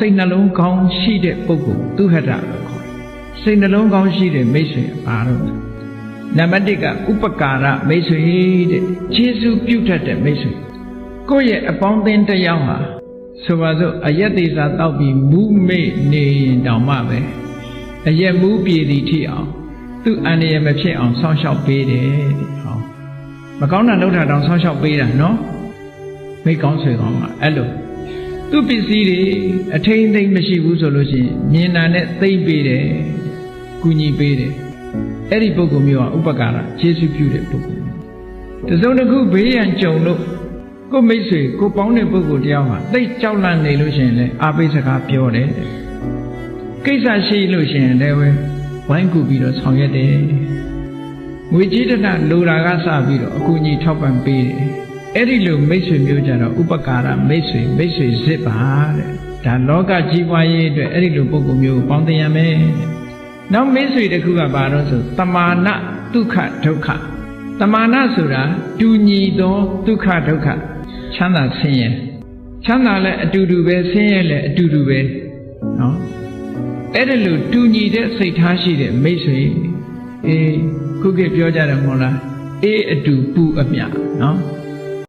စိတ်နှလုံးကောင်းရှိတဲ့ပုဂ္ဂိုလ်သူဟတ္တလို့ခေါ်တယ်စိတ်နှလုံးကောင်းရှိတဲ့မိတ်ဆွေပါတော့နံပါတ်1ကဥပကာရမိတ်ဆွေတဲ့ကျေးဇူးပြုတတ်တဲ့မိတ်ဆွေကိုယ့်ရဲ့အပေါင်းအသင်းတစ်ယောက်ဟာဆိုပါစို့အယက်သေးစာတောက်ပြီးမူးမေ့နေရင်တောင်မှပဲအယက်မူးပြေသည်ထိအောင်သူ့အန္တရာယ်မဖြစ်အောင်စောင့်ရှောက်ပေးတယ်ဟောမကောင်းတာလုပ်တာတောင်စောင့်ရှောက်ပေးတာနော်မိကောင်းဆွေကောင်းကအဲ့လိုသူ့ပစ္စည်းတွေအထိန်သိမ့်မရှိဘူးဆိုလို့ရှိရင်မြင်တာနဲ့သိမ့်ပေးတယ်ကူညီပေးတယ်အဲ့ဒီပုဂ္ဂိုလ်မျိုးကဥပကာရကျေးဇူးပြုတဲ့ပုဂ္ဂိုလ်တစုံတစ်ခုဘေးရန်ကြုံလို့ကိုမိတ်ဆွေကိုပေါင်းတဲ့ပုဂ္ဂိုလ်တရားမှာသိကြောက်လန့်နေလို့ရှိရင်လည်းအားပေးစကားပြောတယ်ကိစ္စရှိလို့ရှိရင်လည်းဝိုင်းကူပြီးတော့ဆောင်ရွက်တယ်ငွေကြီးတနလိုတာကစပြီးတော့အကူအညီထောက်ပံ့ပေးတယ်အဲ့ဒီလိုမိတ်ဆွေမျိုးကြတော့ဥပကာရမိတ်ဆွေစစ်ပါတဲ့ဒါလောကကြီးပွားရေးအတွက်အဲ့ဒီလိုပုဂ္ဂိုလ်မျိုးကိုပေါင်းတင်ရမယ်နောက်မိတ်ဆွေတစ်ခုကဘာလို့ဆိုတမာနဒုက္ခဒုက္ခတမာနဆိုတာတူညီသောဒုက္ခဒုက္ခချမ်းသာဆင်းရဲချမ်းသာလည်းအတူတူပဲဆင်းရဲလည်းအတူတူပဲနော်အဲ့ဒါလို့တူညီတဲ့စိတ်ထားရှိတဲ့မိတ်ဆွေခုခေတ်ပြောကြတယ်မဟုတ်လားအေးအတူပူအမြနော်